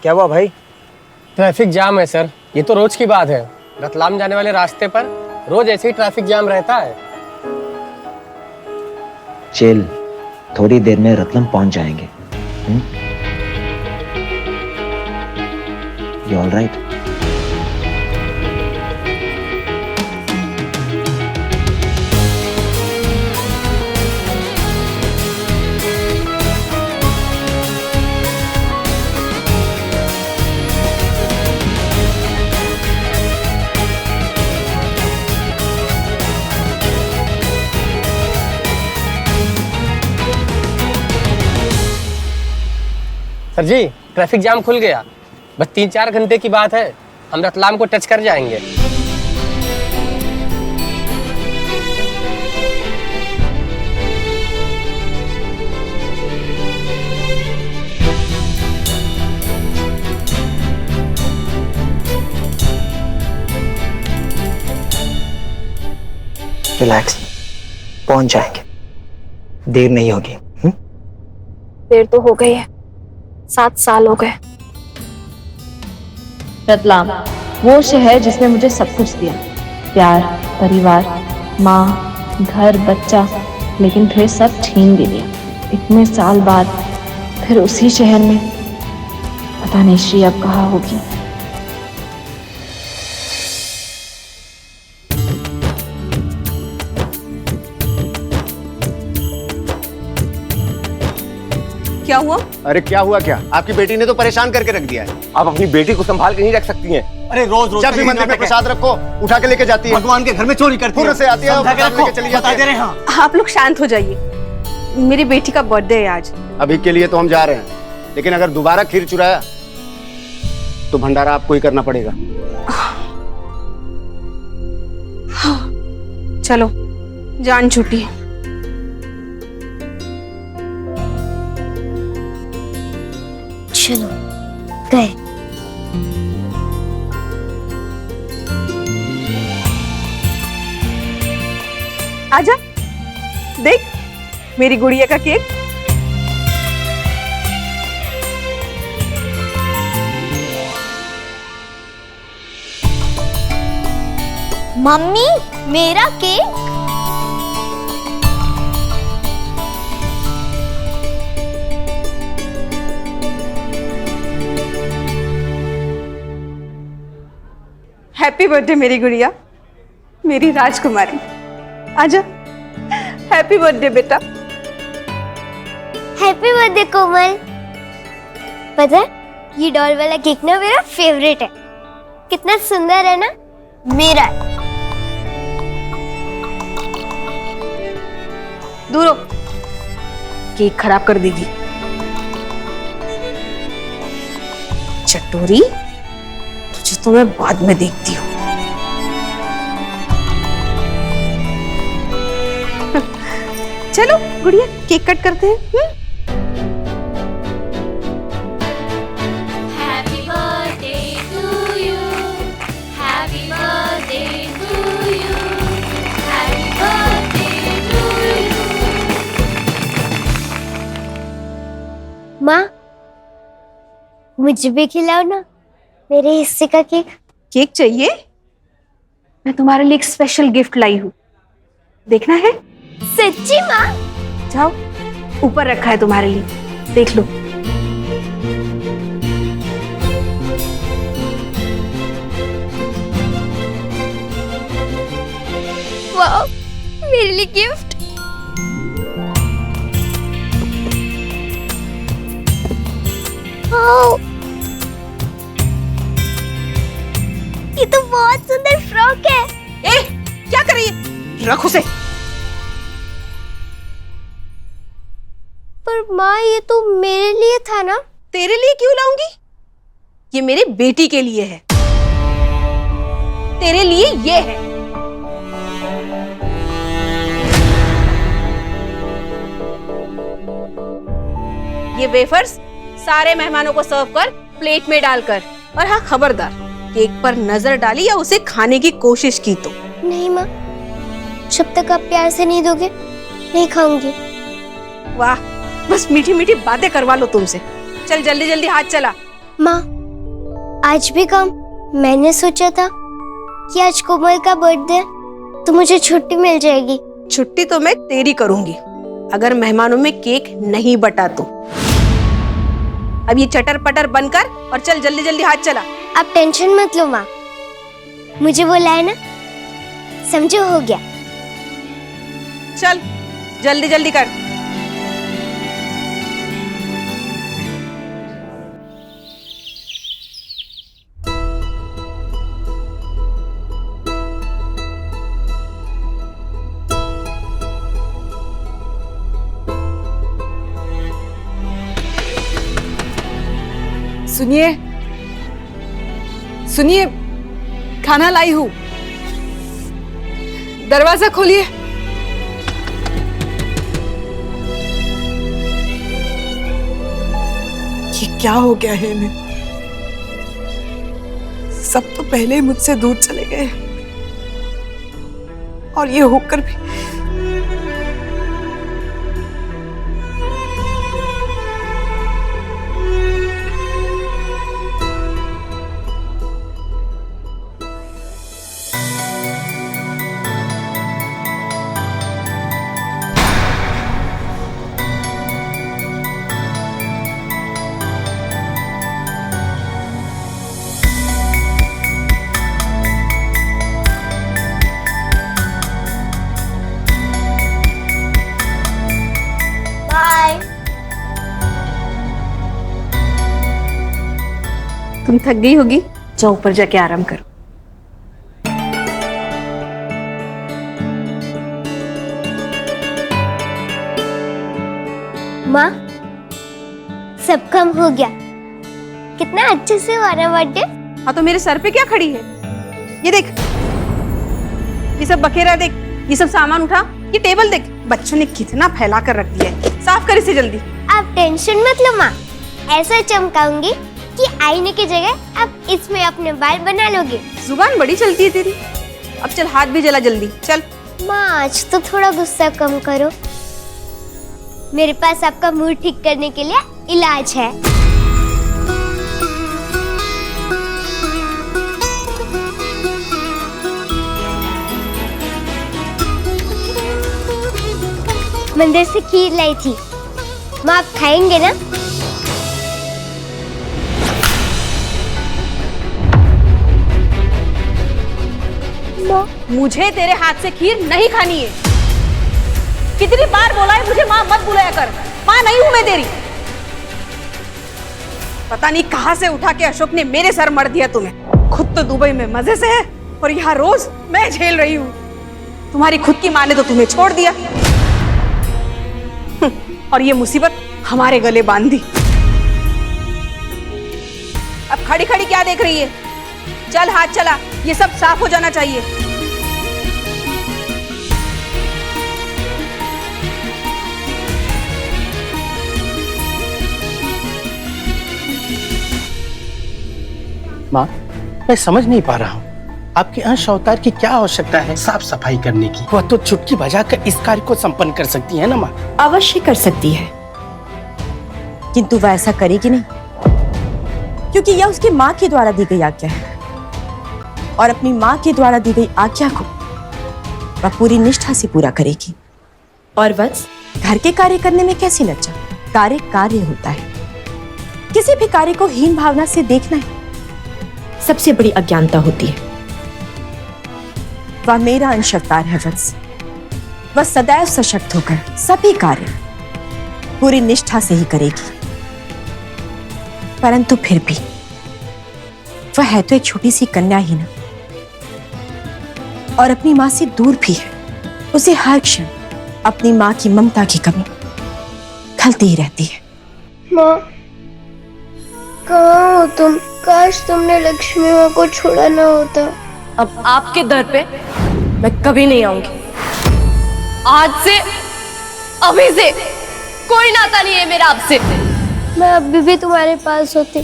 क्या हुआ भाई? ट्रैफिक जाम है सर। ये तो रोज की बात है। रतलाम जाने वाले रास्ते पर रोज ऐसे ही ट्रैफिक जाम रहता है। चिल, थोड़ी देर में रतलाम पहुंच जाएंगे। You all right? Sir ji, traffic jam खुल गया। बस 3-4 घंटे की बात है, हम रतलाम को टच कर जाएंगे। रिलैक्स, पहुंच जाएंगे, देर नहीं होगी। देर तो हो गई है, 7 साल हो गए। रतलाम वो शहर जिसने मुझे सब कुछ दिया, प्यार, परिवार, माँ, घर, बच्चा, लेकिन फिर सब छीन भी लिया। इतने साल बाद फिर उसी शहर में। पता नहीं श्री अब कहाँ होगी। क्या हुआ? अरे क्या हुआ क्या? आपकी बेटी ने तो परेशान करके रख दिया है। आप अपनी बेटी को संभाल के नहीं रख सकती हैं। अरे रोज रोज जब भी मंदिर में प्रसाद रखो उठा के लेके जाती है, भगवान के घर में चोरी करती है, फुर्र से आती है और लेके चली जाती है। आप लोग शांत हो जाइए। मेरी बेटी का बर्थडे है आज। अभी के लिए तो हम जा रहे हैं, लेकिन अगर दोबारा खीर चुराया तो भंडारा आपको ही करना पड़ेगा। चलो, जान छूटी। चलो गए। आजा, देख मेरी गुड़िया का केक। मम्मी, मेरा केक। हैप्पी बर्थडे मेरी गुड़िया, मेरी राजकुमारी। आजा, हैप्पी बर्थडे बेटा। हैप्पी बर्थडे कोमल। पता है ये डॉल वाला केक ना मेरा फेवरेट है। कितना सुंदर है ना। मेरा है। दूर हो, केक खराब कर देगी। चटोरी, तुझे तो मैं बाद में देखती हूँ। चलो गुड़िया, केक कट करते हैं। Happy birthday to you. Happy birthday to you. Happy birthday to you. माँ, मुझे भी खिलाओ ना मेरे हिस्से का केक। केक चाहिए? मैं तुम्हारे लिए एक स्पेशल गिफ्ट लाई हूँ, देखना है? सच्ची माँ? जाओ, ऊपर रखा है तुम्हारे लिए, देख लो। वाह, मेरे लिए गिफ्ट। वाह, ये तो बहुत सुंदर फ्रॉक है। ए, क्या कर रही है? रख उसे। पर माँ, ये तो मेरे लिए था ना। तेरे लिए क्यों लाऊंगी? ये मेरी बेटी के लिए है। तेरे लिए ये है। ये वेफर्स सारे मेहमानों को सर्व कर, प्लेट में डालकर। और हाँ, खबरदार, केक पर नजर डाली या उसे खाने की कोशिश की तो। नहीं माँ, जब तक आप प्यार से नहीं दोगे नहीं खाऊंगी। वाह, बस मीठी मीठी बातें करवा लो तुमसे। चल जल्दी जल्दी हाथ चला। माँ, आज भी कम। मैंने सोचा था कि आज कोमल का बर्थडे तो मुझे छुट्टी मिल जाएगी। छुट्टी तो मैं तेरी करूंगी अगर मेहमानों में केक नहीं बटा तो। अब ये चटर पटर बंद कर और चल जल्दी जल्दी हाथ चला। आप टेंशन मत लो माँ, मुझे बोला है ना, समझो हो गया। चल जल्दी जल्दी कर। सुनिए सुनिए, खाना लाई हूं, दरवाजा खोलिए। ये क्या हो गया है इन्हें? सब तो पहले ही मुझसे दूर चले गए और ये होकर भी। तुम थक गई होगी, जाओ ऊपर जाके आराम करो। माँ, सब कम हो गया। कितना अच्छे से हुआ ना बर्थडे। हाँ तो मेरे सर पे क्या खड़ी है? ये देख, ये सब बखेरा देख, ये सब सामान उठा, ये टेबल देख, बच्चों ने कितना फैला कर रख दिया है। साफ कर इसे जल्दी। आप टेंशन मत लो माँ, ऐसा चमकाऊंगी कि आईने की जगह आप इसमें अपने बाल बना लोगे। जुबान बड़ी चलती है तेरी। अब चल हाथ भी जला जल्दी, चल। माँ आज तो थोड़ा गुस्सा कम करो, मेरे पास आपका मूड ठीक करने के लिए इलाज है। मंदिर से खीर लाई थी माँ, आप खाएंगे ना? मुझे तेरे हाथ से खीर नहीं खानी है। कितनी बार बोला है मुझे माँ मत बुलाया कर, माँ नहीं हूं मैं तेरी। पता नहीं कहां से उठा के अशोक ने मेरे सर मर दिया तुम्हें। खुद तो दुबई में मजे से है और यहाँ रोज मैं झेल रही हूँ। तुम्हारी खुद की माँ ने तो तुम्हें छोड़ दिया और ये मुसीबत हमारे गले बांध दी। अब खड़ी खड़ी क्या देख रही है? चल हाथ चला, ये सब साफ हो जाना चाहिए। माँ, मैं समझ नहीं पा रहा हूँ आपके अंश अवतार की क्या आवश्यकता है साफ सफाई करने की? वह तो चुटकी बजाकर इस कार्य को संपन्न कर सकती है ना माँ? अवश्य कर सकती है, किंतु वह ऐसा करेगी नहीं, क्योंकि यह उसकी माँ के द्वारा दी गई आज्ञा है और अपनी माँ के द्वारा दी गई आज्ञा को वह पूरी निष्ठा से पूरा करेगी। और वत्स, घर के कार्य करने में कैसी लज्जा? कार्य कार्य होता है, किसी भी कार्य को हीन भावना से देखना है सबसे बड़ी अज्ञानता होती है। वह मेरा अंश अवतार है वत्स, वह सदैव सशक्त होकर सभी कार्य पूरी निष्ठा से ही करेगी। परंतु फिर भी वह है तो एक छोटी सी कन्या ही ना, और अपनी माँ से दूर भी है। उसे हर क्षण अपनी माँ की ममता की कमी खलती ही रहती है। माँ, कहाँ हो तुम? काश तुमने लक्ष्मी माँ को छोड़ा ना होता। अब आपके दर पे मैं कभी नहीं आऊंगी। आज से, अभी से कोई नाता नहीं है मेरा आपसे। मैं अभी भी तुम्हारे पास होती,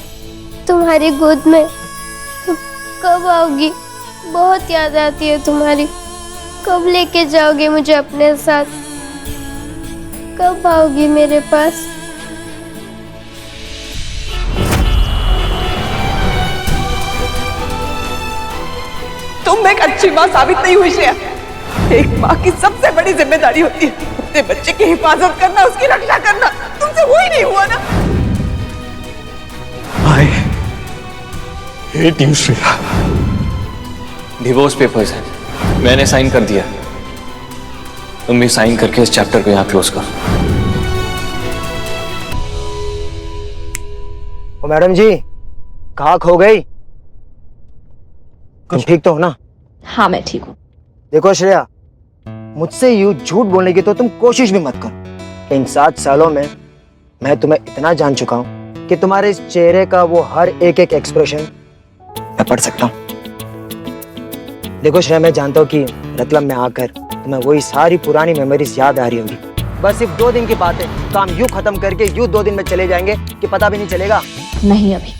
तुम्हारी गोद में। तुम कब आओगी? बहुत याद आती है तुम्हारी। कब लेके जाओगे मुझे अपने साथ? कब आओगी मेरे पास? तुम एक अच्छी माँ साबित नहीं हुई श्रेया। एक माँ की सबसे बड़ी जिम्मेदारी होती है अपने बच्चे की हिफाजत करना, उसकी रक्षा करना। तुमसे वो ही नहीं हुआ ना। I hate you, Shreya. Divorce papers हैं, मैंने साइन कर दिया। तुम भी साइन करके इस चैप्टर को यहाँ क्लोज करो। ओ मैडम जी, कहाँ खो गई? तुम ठीक तो हो ना? हाँ मैं ठीक हूँ। देखो श्रेया, मुझसे यूं झूठ बोलने की तो तुम कोशिश भी मत करो। इन 7 सालों में मैं तुम्हें इतना जान चुका हूँ कि तुम्हारे इस चेहरे का वो हर एक एक्सप्रेशन मैं पढ़ सकता हूँ। देखो श्रेया, मैं जानता हूँ कि रतलम में आकर तुम्हें वही सारी पुरानी मेमोरीज याद आ रही होगी। बस सिर्फ 2 दिन की बात है, काम यूं खत्म करके यूं 2 दिन में चले जाएंगे कि पता भी नहीं चलेगा। नहीं अभी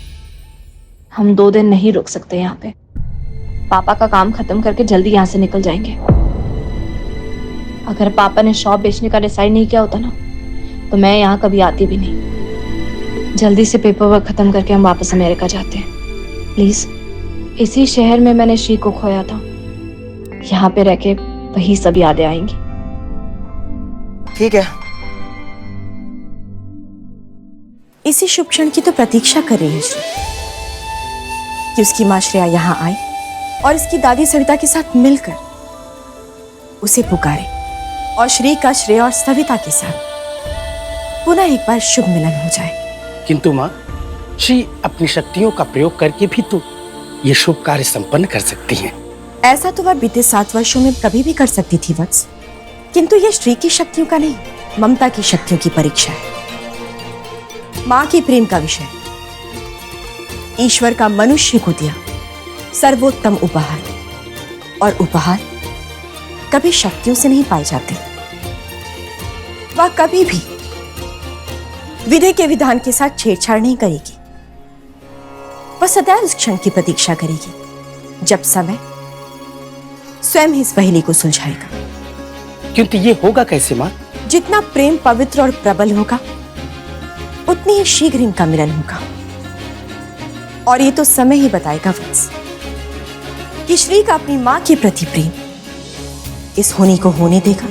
हम 2 दिन नहीं रुक सकते यहाँ पे। पापा का काम खत्म करके जल्दी यहाँ से निकल जाएंगे। अगर पापा ने शॉप बेचने का डिसाइड नहीं किया होता ना, तो मैं यहाँ कभी आती भी नहीं। जल्दी से पेपर वर्क खत्म करके हम वापस अमेरिका जाते हैं प्लीज। इसी शहर में मैंने श्री को खोया था, यहाँ पे रह के वही सब यादें आएंगी। ठीक है। इसी शुभ क्षण की तो प्रतीक्षा कर रही है श्री कि उसकी माँ श्रेया यहाँ आए और इसकी दादी सविता के साथ मिलकर उसे पुकारे और श्री का श्रेया और सविता के साथ पुनः एक बार शुभ मिलन हो जाए। किंतु माँ, श्री अपनी शक्तियों का प्रयोग करके भी तो ये शुभ कार्य संपन्न कर सकती हैं। ऐसा तो वह बीते 7 वर्षों में कभी भी कर सकती थी वत्स, किंतु यह श्री की शक्तियों का नहीं, ममता की शक्तियों की परीक्षा है। माँ के प्रेम का विषय, ईश्वर का मनुष्य को दिया सर्वोत्तम उपहार, और उपहार कभी शक्तियों से नहीं पाए जाते। वह कभी भी विधि के विधान के साथ छेड़छाड़ नहीं करेगी। वह सदैव उस क्षण की प्रतीक्षा करेगी जब समय स्वयं ही इस पहेली को सुलझाएगा। किंतु ये होगा कैसे माँ? जितना प्रेम पवित्र और प्रबल होगा, उतनी ही शीघ्र इनका मिलन होगा। और ये तो समय ही बताएगा वत्स कि श्री का अपनी मां के प्रति प्रेम इस होनी को होने देगा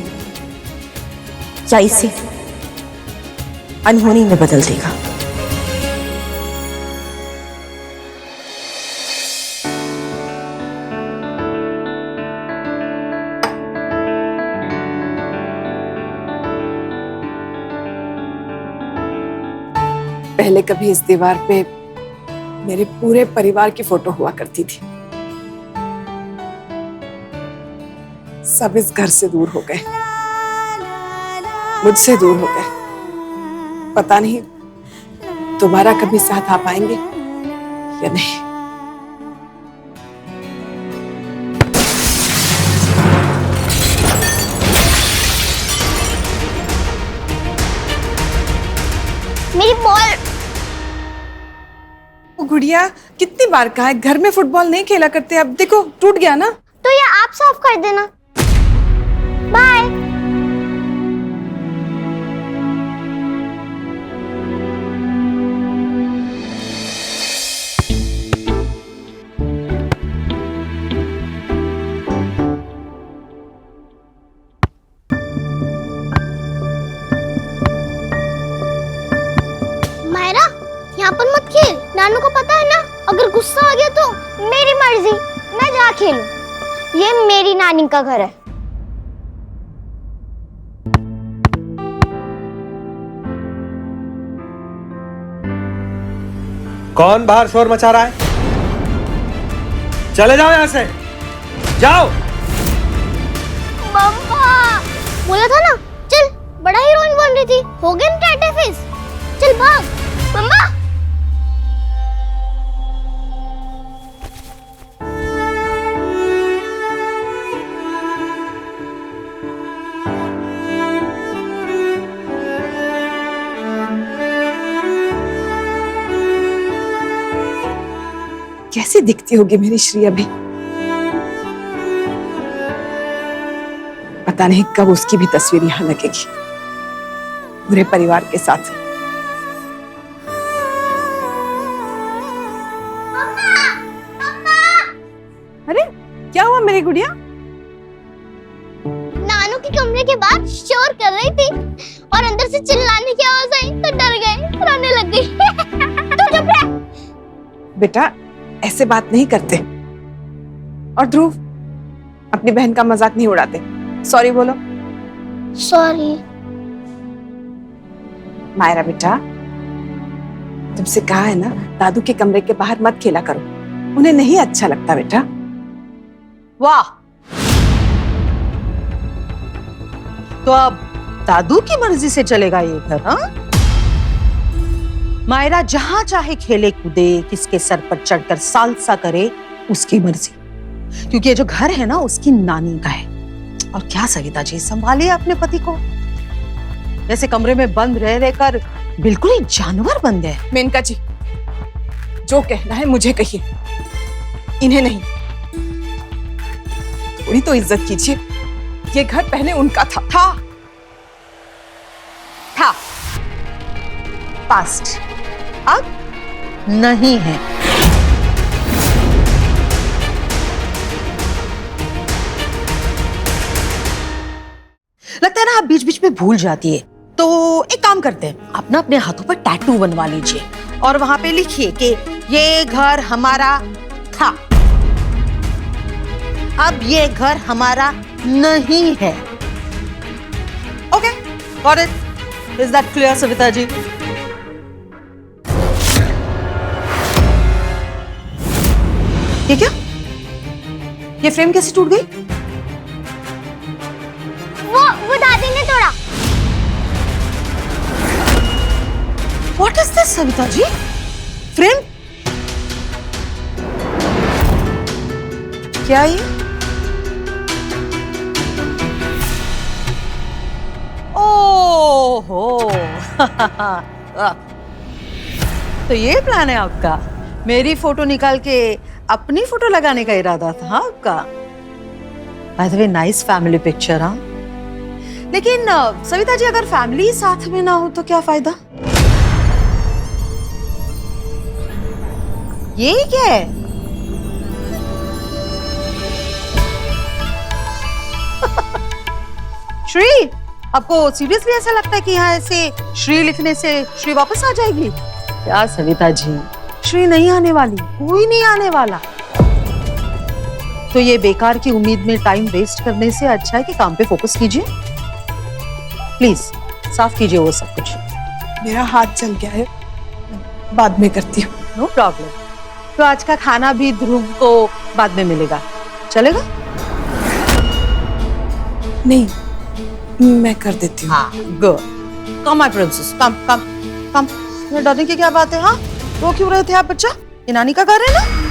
या इसे अनहोनी में बदल देगा। पहले कभी इस दीवार पे मेरे पूरे परिवार की फोटो हुआ करती थी। सब इस घर से दूर हो गए, मुझसे दूर हो गए। पता नहीं दोबारा कभी साथ आ पाएंगे या नहीं। मेरी बॉल। गुड़िया, कितनी बार कहा है घर में फुटबॉल नहीं खेला करते, अब देखो टूट गया ना। तो ये आप साफ कर देना। बाय। मायरा, यहाँ पर मत खेल। नानू को पता है ना, अगर गुस्सा आ गया तो मेरी मर्जी, मैं जा खेलूं। ये मेरी नानी का घर है। कौन बाहर शोर मचा रहा है? चले जाओ यहाँ से, जाओ। मम्मा बोला था ना, चल। बड़ा हीरोइन बन रही थी, हो गया ना टाटा फेस। चल भाग। मम्मा कैसी दिखती होगी मेरी श्री अभी। पता नहीं कब उसकी भी तस्वीर यहाँ लगेगी पूरे परिवार के साथ। अरे क्या हुआ रही गुड़िया? नानू के कमरे के बाहर शोर कर रही थी और अंदर से चिल्लाने की आवाज आई तो डर गए, रोने लग गई। तू चुप रह। बेटा ऐसे बात नहीं करते। और ध्रुव, अपनी बहन का मजाक नहीं उड़ाते। सॉरी बोलो। सॉरी। मायरा बेटा, तुमसे कहा है ना, दादू के कमरे के बाहर मत खेला करो, उन्हें नहीं अच्छा लगता बेटा। वाह, तो अब दादू की मर्जी से चलेगा ये घर? हाँ, मायरा जहां चाहे खेले कूदे, किसके सर पर चढ़कर सालसा करे, उसकी मर्जी, क्योंकि ये जो घर है ना उसकी नानी का है। और क्या सविता जी, संभालिए अपने पति को। जैसे कमरे में बंद रह रहकर बिल्कुल ही जानवर बन गए। मेनका जी, जो कहना है मुझे कहिए, इन्हें नहीं। थोड़ी तो इज्जत कीजिए, ये घर पहले उनका था। पास्ट, अब नहीं है। लगता है ना आप बीच बीच में भूल जाती है, तो एक काम करते हैं, आप ना अपने हाथों पर टैटू बनवा लीजिए और वहां पे लिखिए कि ये घर हमारा था, अब ये घर हमारा नहीं है। Okay, got it? Is that clear Savita ji? ये क्या? ये फ्रेम कैसे टूट गई? वो दादी ने तोड़ा। What is this, Savita ji? Frame? क्या ये? ओहो तो ये प्लान है आपका? मेरी फोटो निकाल के अपनी फोटो लगाने का इरादा था आपका? By the way, nice family picture. हाँ, लेकिन सविता जी, अगर फैमिली साथ में ना हो तो क्या फायदा? ये क्या है? श्री, आपको सीरियसली ऐसा लगता है कि यहाँ ऐसे श्री लिखने से श्री वापस आ जाएगी? क्या सविता जी, श्री नहीं आने वाली, कोई नहीं आने वाला। तो ये बेकार की उम्मीद में टाइम वेस्ट करने से अच्छा है कि काम पे फोकस कीजिए। प्लीज साफ कीजिए वो सब कुछ। मेरा हाथ जल गया है, बाद में करती हूँ। No problem. तो आज का खाना भी ध्रुव को बाद में मिलेगा, चलेगा? नहीं, मैं कर देती हूँ। हाँ, गुड। कम माय प्रिंसेस, कम कम कम। ये डरने की क्या बात है? हाँ, रो क्यों रहे थे आप बच्चा? ये नानी का घर है ना?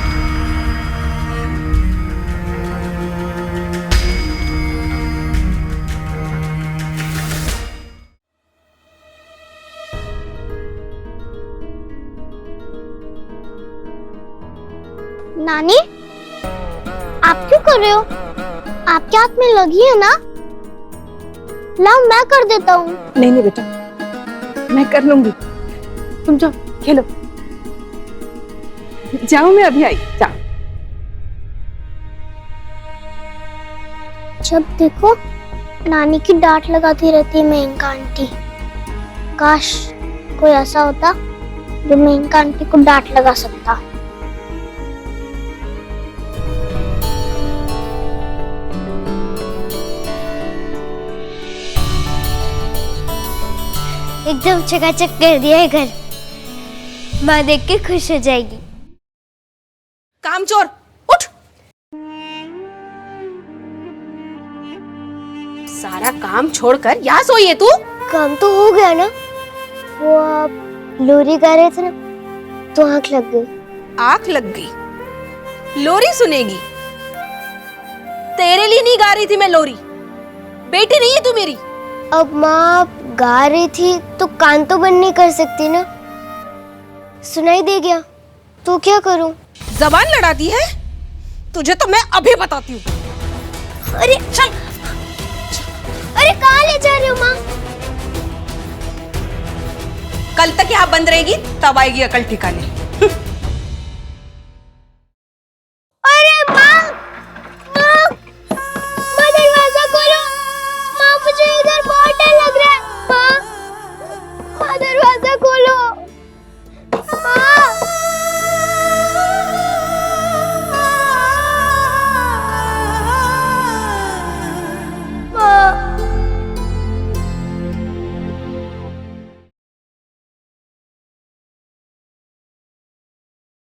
नानी, आप क्यों कर रहे हो? आपके हाथ में लगी है ना? लाओ, मैं कर देता हूँ। नहीं नहीं बेटा, मैं कर लूंगी, तुम जाओ खेलो। जाओ, मैं अभी आई। जाओ। जब देखो नानी की डांट लगाती रहती है मेनका आंटी। काश कोई ऐसा होता जो मेनका आंटी को डांट लगा सकता। एकदम चकाचक कर दिया है घर। माँ देख के खुश हो जाएगी। कामचोर, उठ। सारा काम छोड़कर यहाँ सोई है तू? काम तो हो गया ना। वो आप लोरी गा रहे थे ना, तो आंख लग गई। आंख लग गई? लोरी सुनेगी? तेरे लिए नहीं गा रही थी मैं लोरी, बेटी नहीं है तू मेरी। अब माँ गा रही थी तो कान तो बंद नहीं कर सकती ना। सुनाई दे गया तो क्या करूं? जबान लड़ाती है तुझे तो मैं अभी बताती हूँ। अरे चल, अरे कहाँ ले जा रहे हो माँ? कल तक यहाँ बंद रहेगी, तब आएगी अकल ठिकाने।